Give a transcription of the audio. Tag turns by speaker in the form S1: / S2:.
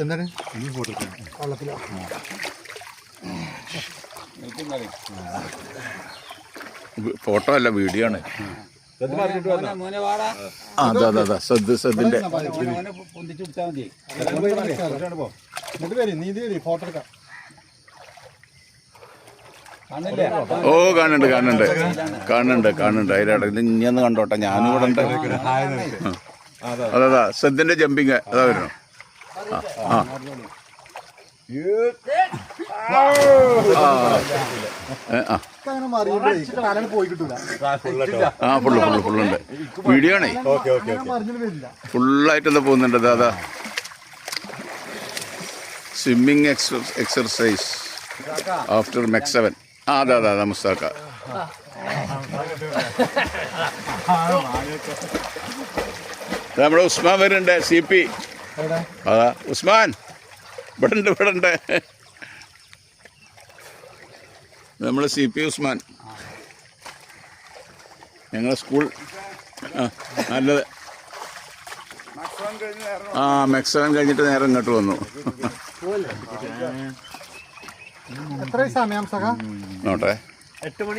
S1: എന്താണ് വള്ളത്തിലോ?
S2: ഫോട്ടോ അല്ല, വീഡിയോ ആണ്. അതാ സദ്ദിന്റെ
S1: ഫോട്ടോ എടുക്കാം.
S2: ഓ കാണുന്നുണ്ട് അതിലിടയിൽ ഇനിയൊന്ന് കണ്ടോട്ടെ. ഞാനും ഇവിടെ ഉണ്ട്. അതാ സദ്ദിന്റെ ജമ്പിങ് അതാ വരുന്നു. ഫുള്ളുണ്ട്. വീഡിയോ ആണേ, ഫുള്ളായിട്ടെന്താ പോകുന്നുണ്ട്. അതാ സ്വിമ്മിങ് എക്സർസൈസ് ആഫ്റ്റർ മെക് 7. അതാ മുസ്താക്ക. നമ്മുടെ ഉസ്മാൻ വരുന്നുണ്ട്, CP. അതാ ഉസ്മാൻ ഇവിടെ ഉണ്ട്. നമ്മള് CP ഉസ്മാൻ. ഞങ്ങളെ സ്കൂൾ നല്ലത്. മെക് 7 കഴിഞ്ഞിട്ട് നേരെ ഇങ്ങോട്ട് വന്നു.
S1: എത്ര സമയം?
S2: 8 മണി.